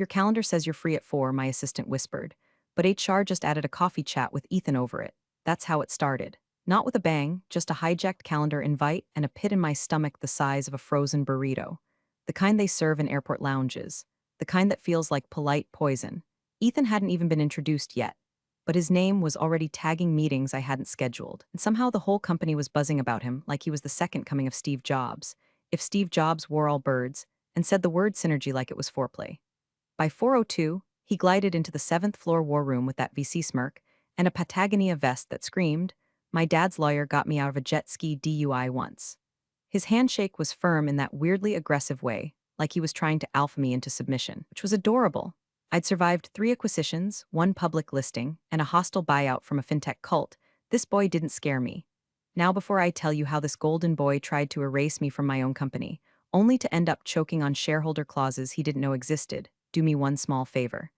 Your calendar says you're free at 4, my assistant whispered. But HR just added a coffee chat with Ethan over it. That's how it started. Not with a bang, just a hijacked calendar invite and a pit in my stomach the size of a frozen burrito. The kind they serve in airport lounges. The kind that feels like polite poison. Ethan hadn't even been introduced yet. But his name was already tagging meetings I hadn't scheduled, and somehow the whole company was buzzing about him like he was the second coming of Steve Jobs. If Steve Jobs wore all birds, and said the word synergy like it was foreplay. By 4:02, he glided into the seventh floor war room with that VC smirk and a Patagonia vest that screamed, "My dad's lawyer got me out of a jet ski DUI once." His handshake was firm in that weirdly aggressive way, like he was trying to alpha me into submission, which was adorable. I'd survived 3 acquisitions, 1 public listing, and a hostile buyout from a fintech cult. This boy didn't scare me. Now before I tell you how this golden boy tried to erase me from my own company, only to end up choking on shareholder clauses he didn't know existed, do me one small favor.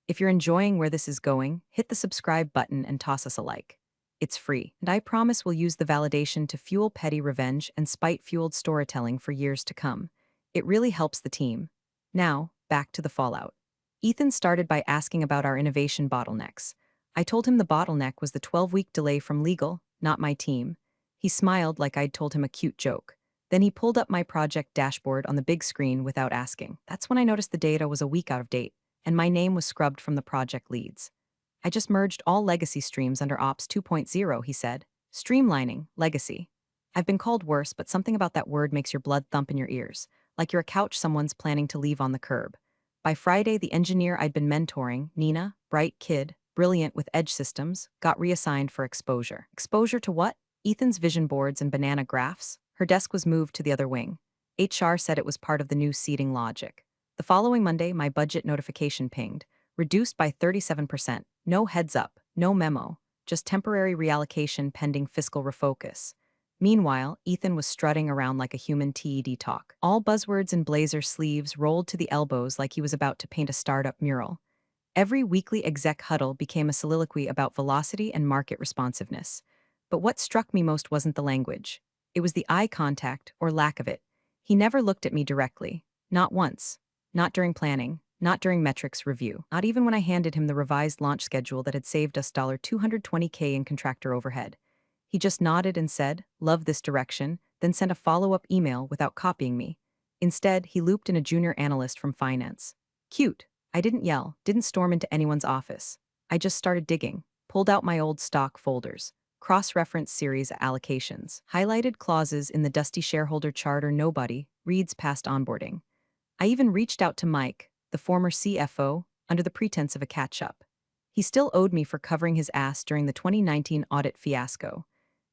If you're enjoying where this is going, hit the subscribe button and toss us a like. It's free, and I promise we'll use the validation to fuel petty revenge and spite-fueled storytelling for years to come. It really helps the team. Now, back to the fallout. Ethan started by asking about our innovation bottlenecks. I told him the bottleneck was the 12-week delay from legal, not my team. He smiled like I'd told him a cute joke. Then he pulled up my project dashboard on the big screen without asking. That's when I noticed the data was a week out of date, and my name was scrubbed from the project leads. I just merged all legacy streams under Ops 2.0, he said. Streamlining, legacy. I've been called worse, but something about that word makes your blood thump in your ears, like you're a couch someone's planning to leave on the curb. By Friday, the engineer I'd been mentoring, Nina, bright kid, brilliant with edge systems, got reassigned for exposure. Exposure to what? Ethan's vision boards and banana graphs. Her desk was moved to the other wing. HR said it was part of the new seating logic. The following Monday, my budget notification pinged, reduced by 37%. No heads up, no memo, just temporary reallocation pending fiscal refocus. Meanwhile, Ethan was strutting around like a human TED talk. All buzzwords and blazer sleeves rolled to the elbows like he was about to paint a startup mural. Every weekly exec huddle became a soliloquy about velocity and market responsiveness. But what struck me most wasn't the language. It was the eye contact, or lack of it. He never looked at me directly. Not once. Not during planning. Not during metrics review. Not even when I handed him the revised launch schedule that had saved us $220K in contractor overhead. He just nodded and said, "Love this direction," then sent a follow-up email without copying me. Instead, he looped in a junior analyst from finance. Cute. I didn't yell, didn't storm into anyone's office. I just started digging, pulled out my old stock folders, cross-referenced series allocations, highlighted clauses in the dusty shareholder charter nobody reads past onboarding. I even reached out to Mike, the former CFO, under the pretense of a catch-up. He still owed me for covering his ass during the 2019 audit fiasco.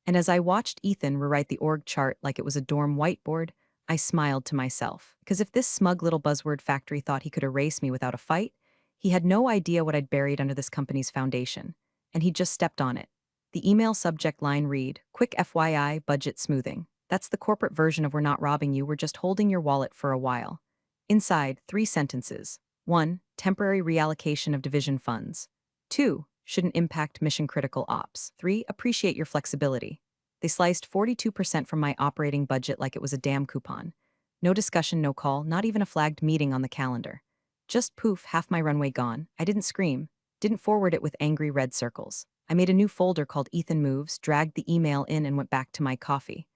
And as I watched Ethan rewrite the org chart like it was a dorm whiteboard, I smiled to myself. Because if this smug little buzzword factory thought he could erase me without a fight, he had no idea what I'd buried under this company's foundation. And he just stepped on it. The email subject line read, "Quick FYI, budget smoothing." That's the corporate version of "we're not robbing you, we're just holding your wallet for a while." Inside, 3 sentences. 1. Temporary reallocation of division funds. 2. Shouldn't impact mission-critical ops. 3. Appreciate your flexibility. They sliced 42% from my operating budget like it was a damn coupon. No discussion, no call, not even a flagged meeting on the calendar. Just poof, half my runway gone. I didn't scream, didn't forward it with angry red circles. I made a new folder called Ethan Moves, dragged the email in and went back to my coffee.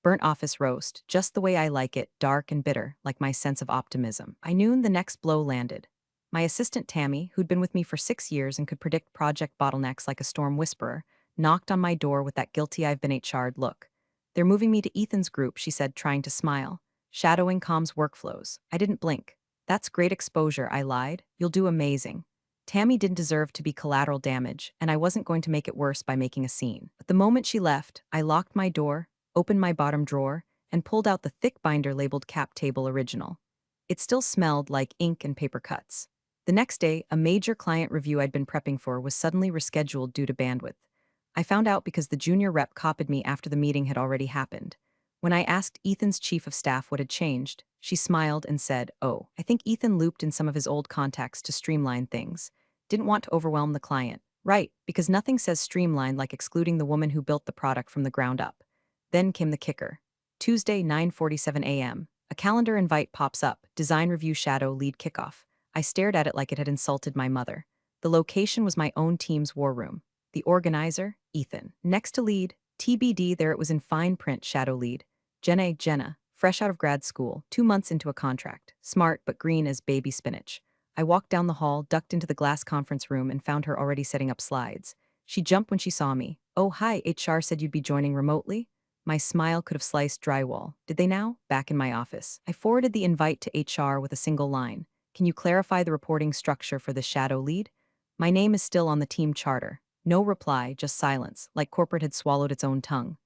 Burnt office roast, just the way I like it, dark and bitter, like my sense of optimism. By noon, the next blow landed. My assistant Tammy, who'd been with me for 6 years and could predict project bottlenecks like a storm whisperer, knocked on my door with that guilty I've been HR'd look. "They're moving me to Ethan's group," she said, trying to smile. "Shadowing comms workflows." I didn't blink. "That's great exposure," I lied. "You'll do amazing." Tammy didn't deserve to be collateral damage, and I wasn't going to make it worse by making a scene. But the moment she left, I locked my door, opened my bottom drawer, and pulled out the thick binder labeled Cap Table Original. It still smelled like ink and paper cuts. The next day, a major client review I'd been prepping for was suddenly rescheduled due to bandwidth. I found out because the junior rep copied me after the meeting had already happened. When I asked Ethan's chief of staff what had changed, she smiled and said, "Oh, I think Ethan looped in some of his old contacts to streamline things. Didn't want to overwhelm the client." Right, because nothing says streamlined like excluding the woman who built the product from the ground up. Then came the kicker. Tuesday, 9:47 a.m. A calendar invite pops up, design review shadow lead kickoff. I stared at it like it had insulted my mother. The location was my own team's war room. The organizer, Ethan. Next to lead, TBD, there it was in fine print, shadow lead. Jenna, fresh out of grad school, 2 months into a contract, smart but green as baby spinach. I walked down the hall, ducked into the glass conference room, and found her already setting up slides. She jumped when she saw me. "Oh, hi, HR said you'd be joining remotely?" My smile could have sliced drywall. Did they now? Back in my office, I forwarded the invite to HR with a single line. "Can you clarify the reporting structure for the shadow lead?" My name is still on the team charter. No reply, just silence, like corporate had swallowed its own tongue.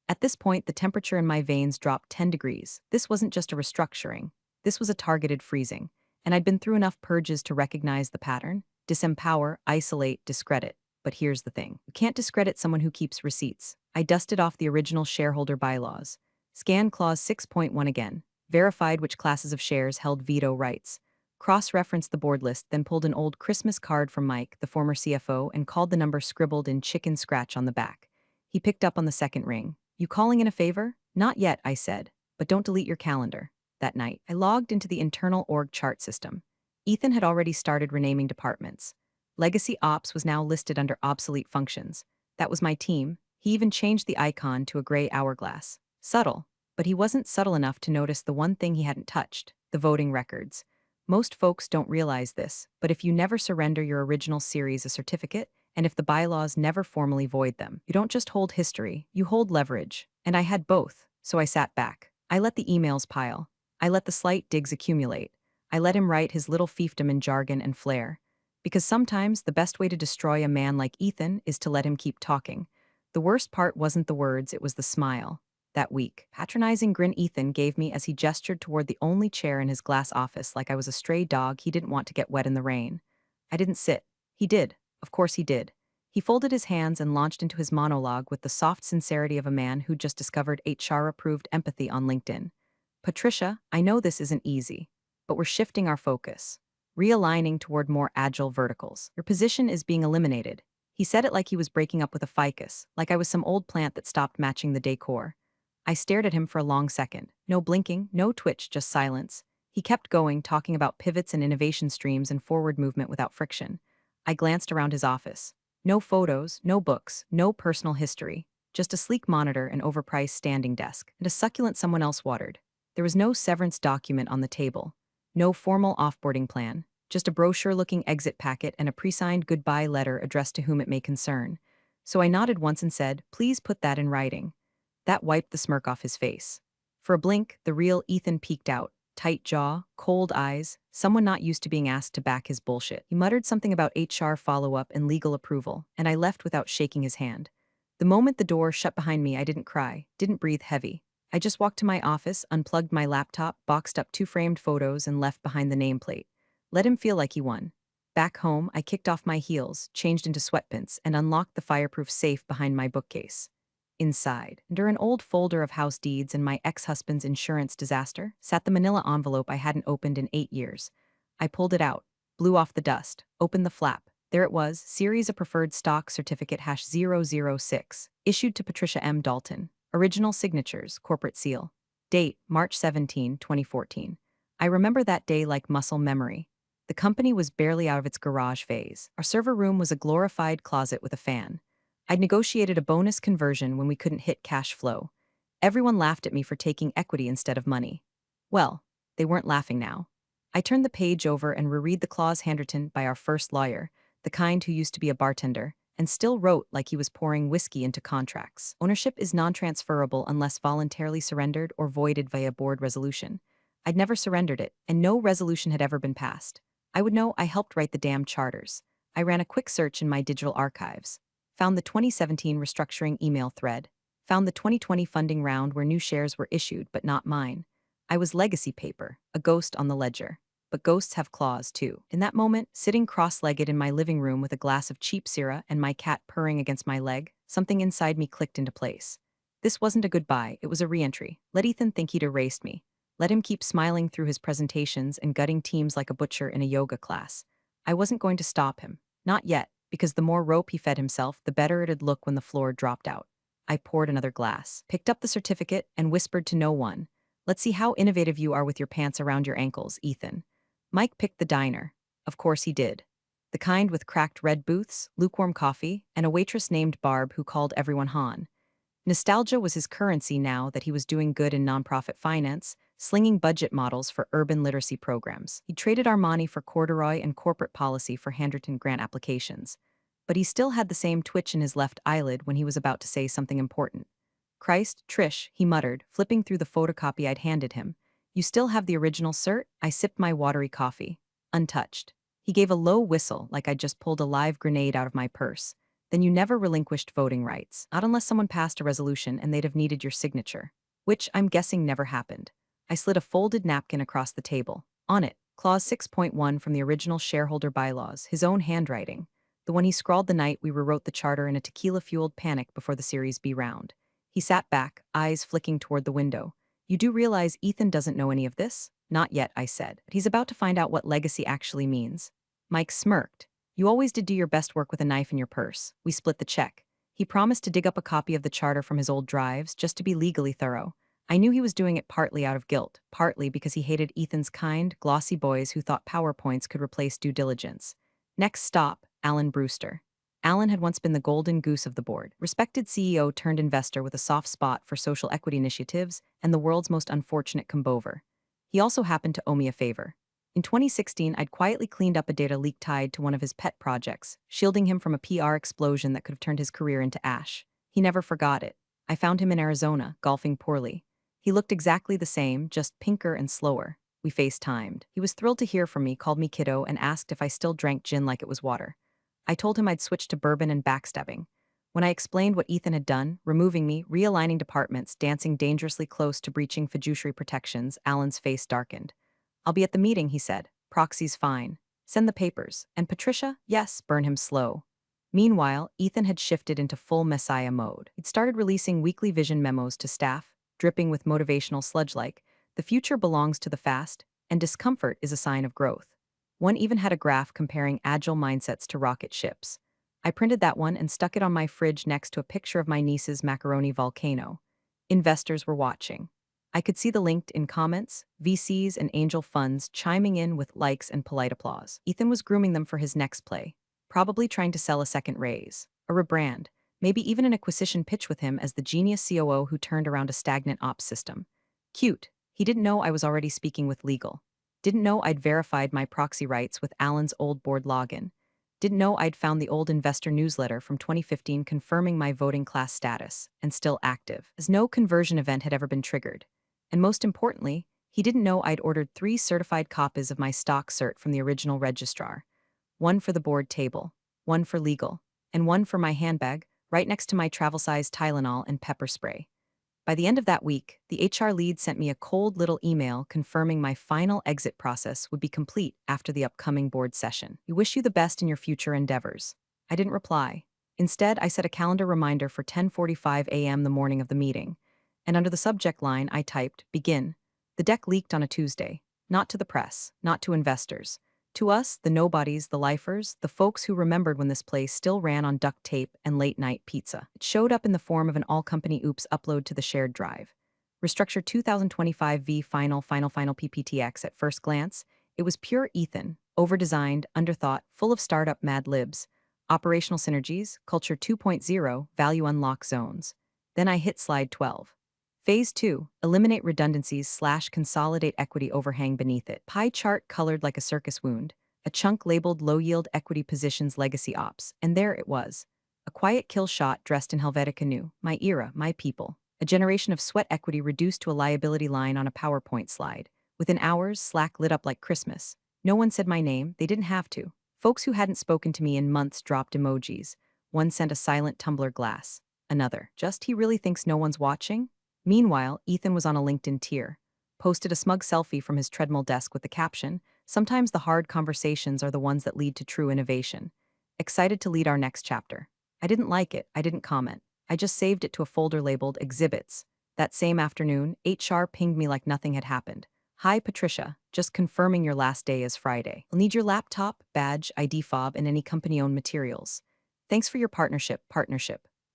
At this point, the temperature in my veins dropped 10 degrees. This wasn't just a restructuring. This was a targeted freezing. And I'd been through enough purges to recognize the pattern. Disempower, isolate, discredit. But here's the thing. You can't discredit someone who keeps receipts. I dusted off the original shareholder bylaws. Scanned clause 6.1 again. Verified which classes of shares held veto rights. Cross-referenced the board list, then pulled an old Christmas card from Mike, the former CFO, and called the number scribbled in chicken scratch on the back. He picked up on the second ring. "You calling in a favor?" "Not yet," I said. "But don't delete your calendar." That night, I logged into the internal org chart system. Ethan had already started renaming departments. Legacy Ops was now listed under obsolete functions. That was my team. He even changed the icon to a gray hourglass. Subtle. But he wasn't subtle enough to notice the one thing he hadn't touched: the voting records. Most folks don't realize this, but if you never surrender your original series a certificate, and if the bylaws never formally void them, you don't just hold history, you hold leverage. And I had both, so I sat back. I let the emails pile. I let the slight digs accumulate. I let him write his little fiefdom in jargon and flair. Because sometimes the best way to destroy a man like Ethan is to let him keep talking. The worst part wasn't the words, it was the smile. That weak, patronizing grin Ethan gave me as he gestured toward the only chair in his glass office like I was a stray dog he didn't want to get wet in the rain. I didn't sit. He did. Of course he did. He folded his hands and launched into his monologue with the soft sincerity of a man who'd just discovered HR-approved empathy on LinkedIn. "Patricia, I know this isn't easy, but we're shifting our focus. Realigning toward more agile verticals. Your position is being eliminated." He said it like he was breaking up with a ficus, like I was some old plant that stopped matching the decor. I stared at him for a long second. No blinking, no twitch, just silence. He kept going, talking about pivots and innovation streams and forward movement without friction. I glanced around his office. No photos, no books, no personal history. Just a sleek monitor, an overpriced standing desk, and a succulent someone else watered. There was no severance document on the table. No formal offboarding plan. Just a brochure-looking exit packet and a pre-signed goodbye letter addressed to whom it may concern. So I nodded once and said, "Please put that in writing." That wiped the smirk off his face. For a blink, the real Ethan peeked out. Tight jaw, cold eyes, someone not used to being asked to back his bullshit. He muttered something about HR follow-up and legal approval, and I left without shaking his hand. The moment the door shut behind me, I didn't cry, didn't breathe heavy. I just walked to my office, unplugged my laptop, boxed up 2 framed photos, and left behind the nameplate. Let him feel like he won. Back home, I kicked off my heels, changed into sweatpants, and unlocked the fireproof safe behind my bookcase. Inside, under an old folder of house deeds and my ex-husband's insurance disaster, sat the manila envelope I hadn't opened in 8 years. I pulled it out, blew off the dust, opened the flap. There it was, Series of Preferred Stock Certificate #006, issued to Patricia M. Dalton. Original signatures, corporate seal. Date, March 17, 2014. I remember that day like muscle memory. The company was barely out of its garage phase. Our server room was a glorified closet with a fan. I'd negotiated a bonus conversion when we couldn't hit cash flow. Everyone laughed at me for taking equity instead of money. Well, they weren't laughing now. I turned the page over and reread the clause handwritten by our first lawyer, the kind who used to be a bartender, and still wrote like he was pouring whiskey into contracts. Ownership is non-transferable unless voluntarily surrendered or voided via board resolution. I'd never surrendered it, and no resolution had ever been passed. I would know I helped write the damn charters. I ran a quick search in my digital archives. Found the 2017 restructuring email thread. Found the 2020 funding round where new shares were issued, but not mine. I was legacy paper, a ghost on the ledger. But ghosts have claws, too. In that moment, sitting cross-legged in my living room with a glass of cheap Syrah and my cat purring against my leg, something inside me clicked into place. This wasn't a goodbye, it was a re-entry. Let Ethan think he'd erased me. Let him keep smiling through his presentations and gutting teams like a butcher in a yoga class. I wasn't going to stop him. Not yet, because the more rope he fed himself, the better it'd look when the floor dropped out. I poured another glass, picked up the certificate, and whispered to no one, "Let's see how innovative you are with your pants around your ankles, Ethan." Mike picked the diner. Of course he did. The kind with cracked red booths, lukewarm coffee, and a waitress named Barb who called everyone Han. Nostalgia was his currency now that he was doing good in nonprofit finance, slinging budget models for urban literacy programs. He traded Armani for corduroy and corporate policy for handwritten grant applications. But he still had the same twitch in his left eyelid when he was about to say something important. Christ, Trish, he muttered, flipping through the photocopy I'd handed him. You still have the original, cert? I sipped my watery coffee. Untouched. He gave a low whistle like I'd just pulled a live grenade out of my purse. Then you never relinquished voting rights, not unless someone passed a resolution and they'd have needed your signature. Which, I'm guessing, never happened. I slid a folded napkin across the table. On it, Clause 6.1 from the original shareholder bylaws, his own handwriting. The one he scrawled the night we rewrote the charter in a tequila-fueled panic before the Series B round. He sat back, eyes flicking toward the window. You do realize Ethan doesn't know any of this? Not yet, I said. But he's about to find out what legacy actually means. Mike smirked. You always did do your best work with a knife in your purse. We split the check. He promised to dig up a copy of the charter from his old drives just to be legally thorough. I knew he was doing it partly out of guilt, partly because he hated Ethan's kind, glossy boys who thought PowerPoints could replace due diligence. Next stop, Alan Brewster. Alan had once been the golden goose of the board, respected CEO turned investor with a soft spot for social equity initiatives and the world's most unfortunate combover. He also happened to owe me a favor. In 2016, I'd quietly cleaned up a data leak tied to one of his pet projects, shielding him from a PR explosion that could have turned his career into ash. He never forgot it. I found him in Arizona, golfing poorly. He looked exactly the same, just pinker and slower. We FaceTimed. He was thrilled to hear from me, called me kiddo, and asked if I still drank gin like it was water. I told him I'd switched to bourbon and backstabbing. When I explained what Ethan had done, removing me, realigning departments, dancing dangerously close to breaching fiduciary protections, Alan's face darkened. I'll be at the meeting, he said. Proxy's fine. Send the papers. And Patricia? Yes, burn him slow. Meanwhile, Ethan had shifted into full messiah mode. He'd started releasing weekly vision memos to staff, dripping with motivational sludge-like, the future belongs to the fast, and discomfort is a sign of growth. One even had a graph comparing agile mindsets to rocket ships. I printed that one and stuck it on my fridge next to a picture of my niece's macaroni volcano. Investors were watching. I could see the LinkedIn comments, VCs and angel funds chiming in with likes and polite applause. Ethan was grooming them for his next play, probably trying to sell a second raise, a rebrand, maybe even an acquisition pitch with him as the genius COO who turned around a stagnant ops system. Cute. He didn't know I was already speaking with legal. Didn't know I'd verified my proxy rights with Alan's old board login. Didn't know I'd found the old investor newsletter from 2015 confirming my voting class status, and still active, as no conversion event had ever been triggered. And most importantly, he didn't know I'd ordered 3 certified copies of my stock cert from the original registrar. One for the board table, one for legal, and one for my handbag, right next to my travel-sized Tylenol and pepper spray. By the end of that week, the HR lead sent me a cold little email confirming my final exit process would be complete after the upcoming board session. We wish you the best in your future endeavors. I didn't reply. Instead, I set a calendar reminder for 10:45 a.m. the morning of the meeting, and under the subject line, I typed, begin. The deck leaked on a Tuesday. Not to the press, not to investors. To us, the nobodies, the lifers, the folks who remembered when this place still ran on duct tape and late-night pizza. It showed up in the form of an all-company oops upload to the shared drive. Restructure 2025 V final PPTX at first glance. It was pure Ethan, overdesigned, underthought, full of startup mad libs. Operational synergies, culture 2.0, value unlock zones. Then I hit slide 12. Phase 2, eliminate redundancies / consolidate equity overhang beneath it. Pie chart colored like a circus wound, a chunk labeled low-yield equity positions legacy ops, and there it was. A quiet kill shot dressed in Helvetica new, my era, my people. A generation of sweat equity reduced to a liability line on a PowerPoint slide. Within hours, Slack lit up like Christmas. No one said my name, they didn't have to. Folks who hadn't spoken to me in months dropped emojis. One sent a silent tumbler glass. Another, just he really thinks no one's watching? Meanwhile, Ethan was on a LinkedIn tier. Posted a smug selfie from his treadmill desk with the caption, sometimes the hard conversations are the ones that lead to true innovation. Excited to lead our next chapter. I didn't like it, I didn't comment. I just saved it to a folder labeled Exhibits. That same afternoon, HR pinged me like nothing had happened. Hi Patricia, just confirming your last day is Friday. I'll need your laptop, badge, ID fob, and any company-owned materials. Thanks for your partnership.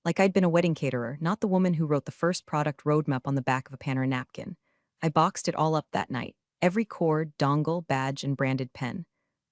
Like I'd been a wedding caterer, not the woman who wrote the first product roadmap on the back of a Paneer napkin. I boxed it all up that night. Every cord, dongle, badge, and branded pen.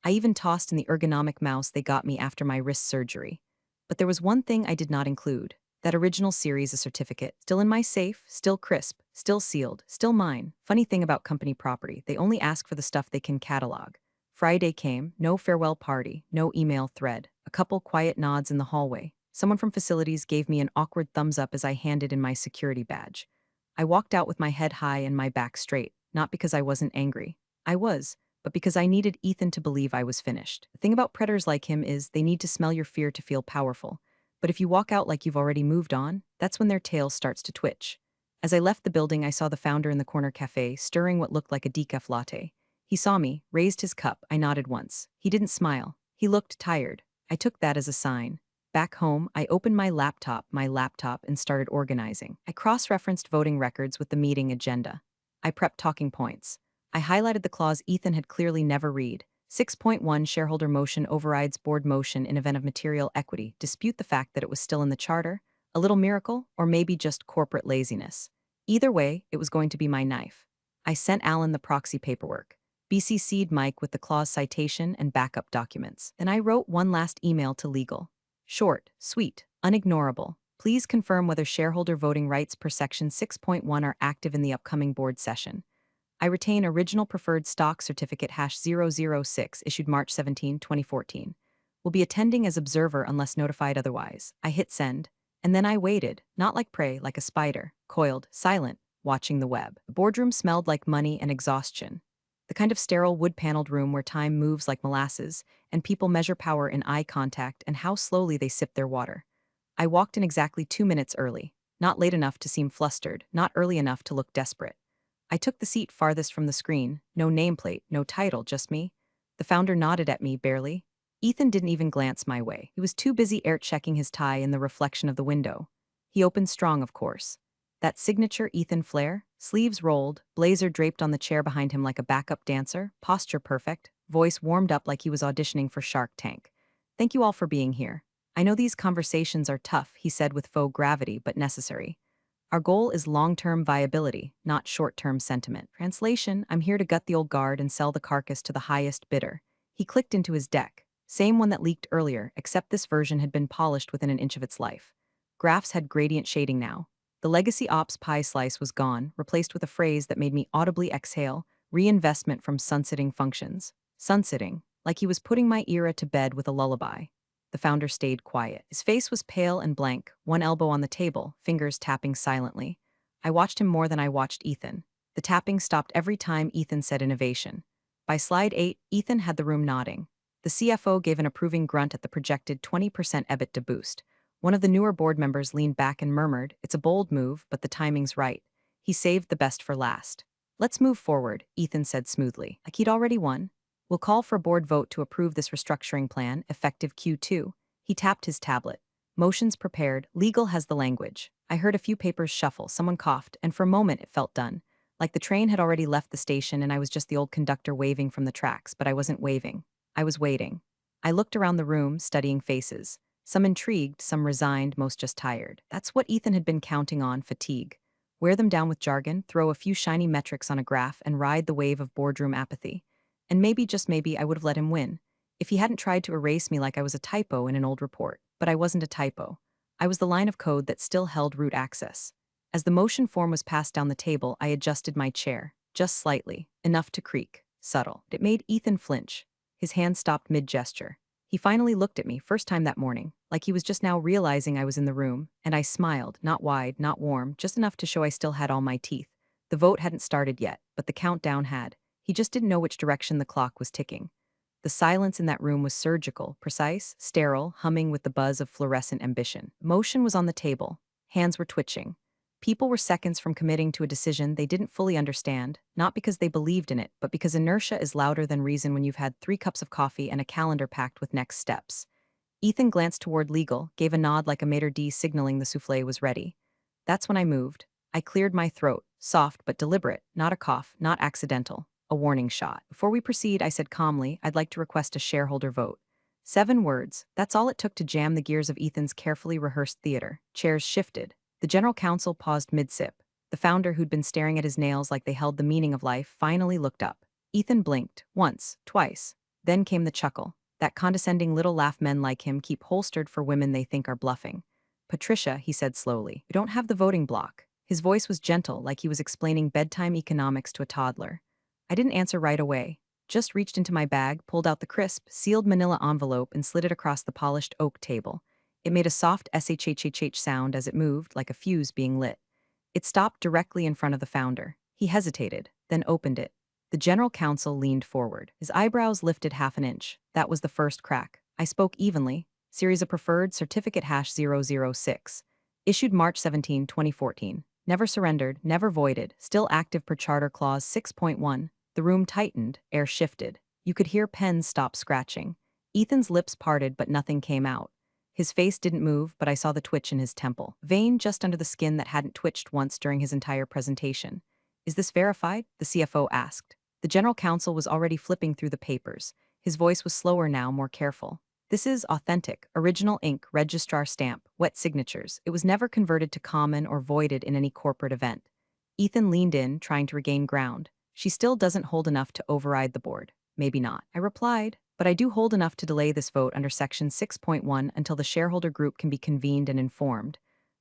I even tossed in the ergonomic mouse they got me after my wrist surgery. But there was one thing I did not include. That original series, a certificate, still in my safe, still crisp, still sealed, still mine. Funny thing about company property, they only ask for the stuff they can catalog. Friday came, no farewell party, no email thread, a couple quiet nods in the hallway. Someone from facilities gave me an awkward thumbs up as I handed in my security badge. I walked out with my head high and my back straight, not because I wasn't angry. I was, but because I needed Ethan to believe I was finished. The thing about predators like him is they need to smell your fear to feel powerful. But if you walk out like you've already moved on, that's when their tail starts to twitch. As I left the building, I saw the founder in the corner cafe, stirring what looked like a decaf latte. He saw me, raised his cup. I nodded once. He didn't smile. He looked tired. I took that as a sign. Back home, I opened my laptop, and started organizing. I cross-referenced voting records with the meeting agenda. I prepped talking points. I highlighted the clause Ethan had clearly never read. 6.1 Shareholder motion overrides board motion in event of material equity. Dispute the fact that it was still in the charter. A little miracle, or maybe just corporate laziness. Either way, it was going to be my knife. I sent Alan the proxy paperwork. BCC'd Mike with the clause citation and backup documents. Then I wrote one last email to legal. Short, sweet, unignorable. Please confirm whether shareholder voting rights per section 6.1 are active in the upcoming board session. I retain original preferred stock certificate #006 issued March 17, 2014. Will be attending as observer unless notified otherwise. I hit send, and then I waited, not like prey, like a spider, coiled, silent, watching the web. The boardroom smelled like money and exhaustion. The kind of sterile wood-paneled room where time moves like molasses, and people measure power in eye contact and how slowly they sip their water. I walked in exactly 2 minutes early, not late enough to seem flustered, not early enough to look desperate. I took the seat farthest from the screen, no nameplate, no title, just me. The founder nodded at me, barely. Ethan didn't even glance my way. He was too busy air-checking his tie in the reflection of the window. He opened strong, of course. That signature Ethan flair, sleeves rolled, blazer draped on the chair behind him like a backup dancer, posture perfect, voice warmed up like he was auditioning for Shark Tank. Thank you all for being here. I know these conversations are tough, he said with faux gravity, but necessary. Our goal is long-term viability, not short-term sentiment. Translation, I'm here to gut the old guard and sell the carcass to the highest bidder. He clicked into his deck. Same one that leaked earlier, except this version had been polished within an inch of its life. Graphs had gradient shading now. The legacy ops pie slice was gone, replaced with a phrase that made me audibly exhale, reinvestment from sunsetting functions. Sunsetting, like he was putting my era to bed with a lullaby. The founder stayed quiet. His face was pale and blank, one elbow on the table, fingers tapping silently. I watched him more than I watched Ethan. The tapping stopped every time Ethan said innovation. By slide 8, Ethan had the room nodding. The CFO gave an approving grunt at the projected 20% EBITDA boost. One of the newer board members leaned back and murmured, "It's a bold move, but the timing's right." He saved the best for last. "Let's move forward," Ethan said smoothly. Like he'd already won. "We'll call for a board vote to approve this restructuring plan, effective Q2. He tapped his tablet. Motions prepared, legal has the language. I heard a few papers shuffle, someone coughed, and for a moment it felt done. Like the train had already left the station and I was just the old conductor waving from the tracks, but I wasn't waving. I was waiting. I looked around the room, studying faces. Some intrigued, some resigned, most just tired. That's what Ethan had been counting on, fatigue. Wear them down with jargon, throw a few shiny metrics on a graph, and ride the wave of boardroom apathy. And maybe, just maybe, I would have let him win. If he hadn't tried to erase me like I was a typo in an old report. But I wasn't a typo. I was the line of code that still held root access. As the motion form was passed down the table, I adjusted my chair, just slightly, enough to creak, subtle. It made Ethan flinch. His hand stopped mid-gesture. He finally looked at me, first time that morning, like he was just now realizing I was in the room, and I smiled, not wide, not warm, just enough to show I still had all my teeth. The vote hadn't started yet, but the countdown had. He just didn't know which direction the clock was ticking. The silence in that room was surgical, precise, sterile, humming with the buzz of fluorescent ambition. Motion was on the table. Hands were twitching. People were seconds from committing to a decision they didn't fully understand, not because they believed in it, but because inertia is louder than reason when you've had 3 cups of coffee and a calendar packed with next steps. Ethan glanced toward legal, gave a nod like a maitre d' signaling the souffle was ready. That's when I moved. I cleared my throat, soft but deliberate, not a cough, not accidental. A warning shot. Before we proceed, I said calmly, I'd like to request a shareholder vote. 7 words. That's all it took to jam the gears of Ethan's carefully rehearsed theater. Chairs shifted. The general counsel paused mid-sip. The founder, who'd been staring at his nails like they held the meaning of life, finally looked up. Ethan blinked. Once, twice. Then came the chuckle, that condescending little laugh men like him keep holstered for women they think are bluffing. Patricia, he said slowly, you don't have the voting block. His voice was gentle, like he was explaining bedtime economics to a toddler. I didn't answer right away, just reached into my bag, pulled out the crisp, sealed manila envelope and slid it across the polished oak table. It made a soft shhhh sound as it moved, like a fuse being lit. It stopped directly in front of the founder. He hesitated, then opened it. The general counsel leaned forward. His eyebrows lifted half an inch. That was the first crack. I spoke evenly. Series of preferred certificate #006. Issued March 17, 2014. Never surrendered, never voided, still active per Charter Clause 6.1. The room tightened, air shifted. You could hear pens stop scratching. Ethan's lips parted, but nothing came out. His face didn't move, but I saw the twitch in his temple, vein just under the skin that hadn't twitched once during his entire presentation. Is this verified? The CFO asked. The general counsel was already flipping through the papers. His voice was slower now, more careful. This is authentic, original ink, registrar stamp, wet signatures. It was never converted to common or voided in any corporate event. Ethan leaned in, trying to regain ground. She still doesn't hold enough to override the board. Maybe not. I replied, but I do hold enough to delay this vote under Section 6.1 until the shareholder group can be convened and informed.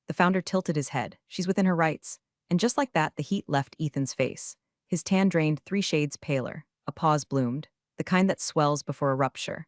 The founder tilted his head. She's within her rights. And just like that, the heat left Ethan's face. His tan drained 3 shades paler. A pause bloomed, the kind that swells before a rupture.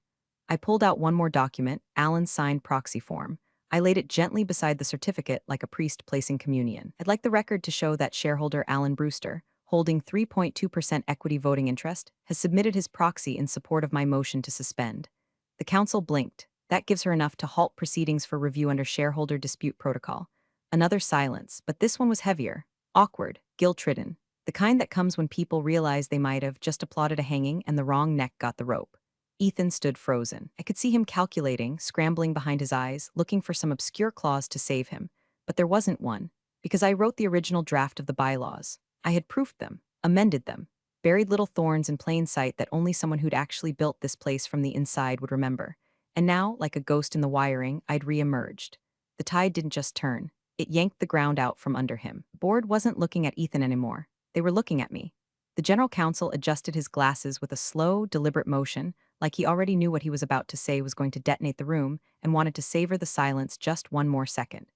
I pulled out one more document, Alan's signed proxy form. I laid it gently beside the certificate like a priest placing communion. I'd like the record to show that shareholder Alan Brewster, holding 3.2% equity voting interest, has submitted his proxy in support of my motion to suspend. The counsel blinked. That gives her enough to halt proceedings for review under shareholder dispute protocol. Another silence, but this one was heavier, awkward, guilt-ridden, the kind that comes when people realize they might have just applauded a hanging and the wrong neck got the rope. Ethan stood frozen. I could see him calculating, scrambling behind his eyes, looking for some obscure clause to save him. But there wasn't one, because I wrote the original draft of the bylaws. I had proofed them, amended them, buried little thorns in plain sight that only someone who'd actually built this place from the inside would remember. And now, like a ghost in the wiring, I'd re-emerged. The tide didn't just turn. It yanked the ground out from under him. The board wasn't looking at Ethan anymore. They were looking at me. The general counsel adjusted his glasses with a slow, deliberate motion, like he already knew what he was about to say was going to detonate the room and wanted to savor the silence just one more second.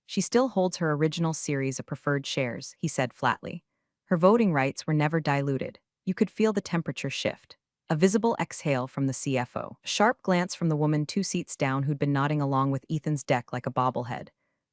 She still holds her original series of preferred shares, he said flatly. Her voting rights were never diluted. You could feel the temperature shift. A visible exhale from the CFO. A sharp glance from the woman 2 seats down who'd been nodding along with Ethan's deck like a bobblehead.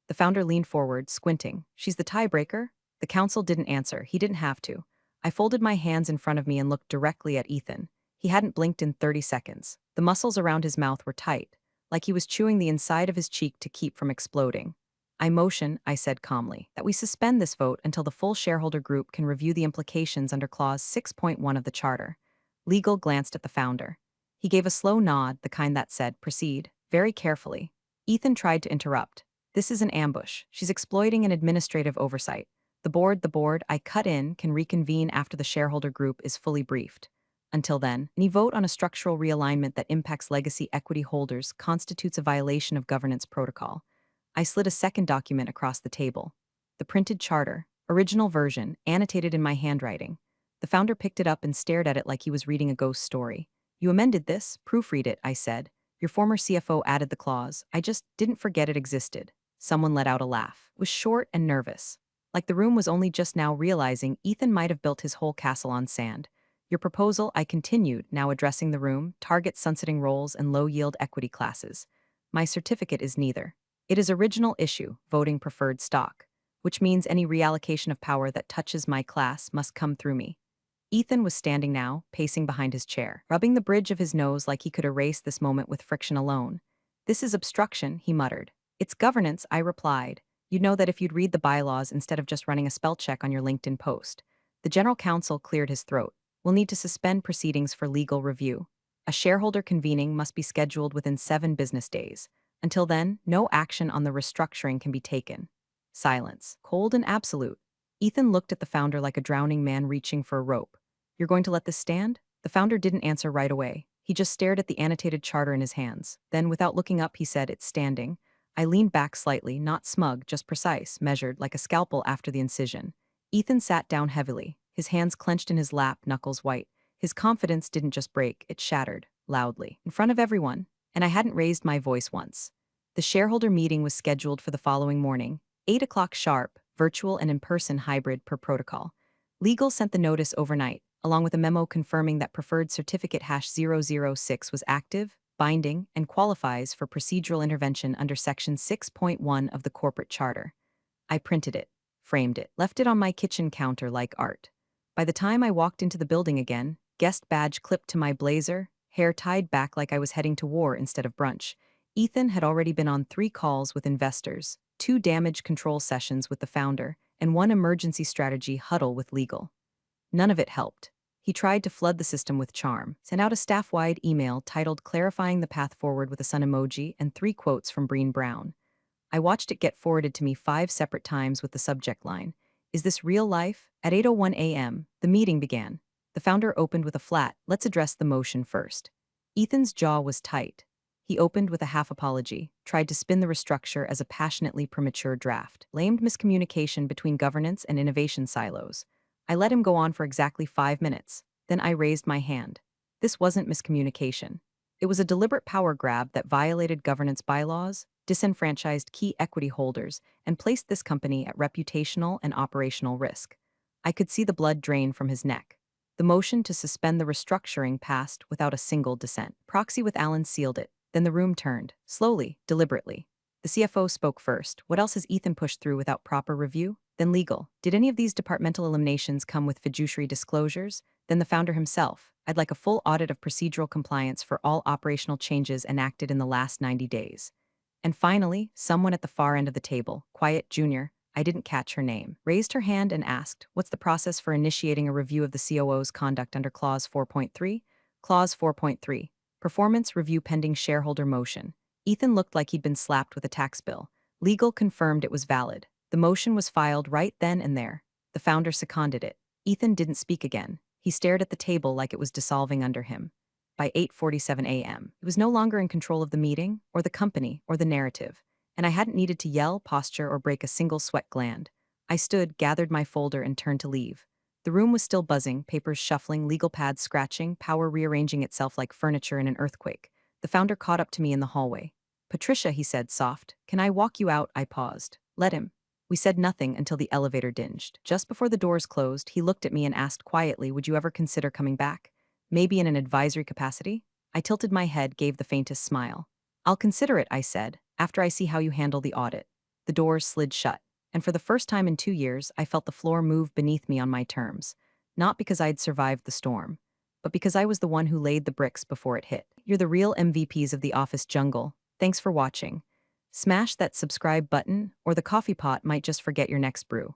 The founder leaned forward, squinting. She's the tiebreaker? The counsel didn't answer. He didn't have to. I folded my hands in front of me and looked directly at Ethan. He hadn't blinked in 30 seconds. The muscles around his mouth were tight, like he was chewing the inside of his cheek to keep from exploding. I motion, I said calmly, that we suspend this vote until the full shareholder group can review the implications under Clause 6.1 of the Charter. Legal glanced at the founder. He gave a slow nod, the kind that said, proceed, very carefully. Ethan tried to interrupt. This is an ambush. She's exploiting an administrative oversight. The board, I cut in, can reconvene after the shareholder group is fully briefed. Until then, any vote on a structural realignment that impacts legacy equity holders constitutes a violation of governance protocol. I slid a second document across the table. The printed charter, original version, annotated in my handwriting. The founder picked it up and stared at it like he was reading a ghost story. You amended this, proofread it, I said. Your former CFO added the clause. I just didn't forget it existed. Someone let out a laugh. It was short and nervous. Like the room was only just now realizing Ethan might have built his whole castle on sand. Your proposal, I continued, now addressing the room, targets sunsetting roles and low-yield equity classes. My certificate is neither. It is original issue, voting preferred stock, which means any reallocation of power that touches my class must come through me. Ethan was standing now, pacing behind his chair, rubbing the bridge of his nose like he could erase this moment with friction alone. This is obstruction, he muttered. It's governance, I replied. You'd know that if you'd read the bylaws instead of just running a spell check on your LinkedIn post. The general counsel cleared his throat. We'll need to suspend proceedings for legal review. A shareholder convening must be scheduled within 7 business days. Until then, no action on the restructuring can be taken. Silence, cold and absolute. Ethan looked at the founder like a drowning man reaching for a rope. You're going to let this stand? The founder didn't answer right away. He just stared at the annotated charter in his hands. Then, without looking up, he said, it's standing. I leaned back slightly, not smug, just precise, measured, like a scalpel after the incision. Ethan sat down heavily, his hands clenched in his lap, knuckles white. His confidence didn't just break, it shattered. loudly, in front of everyone, and I hadn't raised my voice once. The shareholder meeting was scheduled for the following morning, 8 o'clock sharp, virtual and in-person hybrid per protocol. Legal sent the notice overnight, along with a memo confirming that preferred certificate #006 was active, binding, and qualifies for procedural intervention under Section 6.1 of the Corporate Charter. I printed it, framed it, left it on my kitchen counter like art. By the time I walked into the building again, guest badge clipped to my blazer, hair tied back like I was heading to war instead of brunch, Ethan had already been on 3 calls with investors, 2 damage control sessions with the founder, and 1 emergency strategy huddle with legal. None of it helped. He tried to flood the system with charm, sent out a staff-wide email titled Clarifying the Path Forward with a sun emoji and 3 quotes from Brené Brown. I watched it get forwarded to me 5 separate times with the subject line, "Is this real life?" At 8:01 a.m., the meeting began. The founder opened with a flat, "Let's address the motion first." Ethan's jaw was tight. He opened with a half apology, tried to spin the restructure as a passionately premature draft, blamed miscommunication between governance and innovation silos. I let him go on for exactly 5 minutes. Then I raised my hand. This wasn't miscommunication. It was a deliberate power grab that violated governance bylaws, disenfranchised key equity holders, and placed this company at reputational and operational risk. I could see the blood drain from his neck. The motion to suspend the restructuring passed without a single dissent. Proxy with Allen sealed it. Then the room turned, slowly, deliberately. The CFO spoke first. What else has Ethan pushed through without proper review? Then legal. Did any of these departmental eliminations come with fiduciary disclosures? Then the founder himself. I'd like a full audit of procedural compliance for all operational changes enacted in the last 90 days. And finally, someone at the far end of the table, Quiet Jr., I didn't catch her name, raised her hand and asked, "What's the process for initiating a review of the COO's conduct under Clause 4.3? Clause 4.3. Performance review pending shareholder motion." Ethan looked like he'd been slapped with a tax bill. Legal confirmed it was valid. The motion was filed right then and there. The founder seconded it. Ethan didn't speak again. He stared at the table like it was dissolving under him. By 8:47 a.m., he was no longer in control of the meeting, or the company, or the narrative, and I hadn't needed to yell, posture, or break a single sweat gland. I stood, gathered my folder, and turned to leave. The room was still buzzing, papers shuffling, legal pads scratching, power rearranging itself like furniture in an earthquake. The founder caught up to me in the hallway. "Patricia," he said, soft, "can I walk you out?" I paused. "Let him." We said nothing until the elevator dinged. Just before the doors closed, he looked at me and asked quietly, "Would you ever consider coming back? Maybe in an advisory capacity?" I tilted my head, gave the faintest smile. "I'll consider it," I said, "after I see how you handle the audit." The doors slid shut, and for the first time in 2 years, I felt the floor move beneath me on my terms. Not because I'd survived the storm, but because I was the one who laid the bricks before it hit. You're the real MVPs of the office jungle. Thanks for watching. Smash that subscribe button, or the coffee pot might just forget your next brew.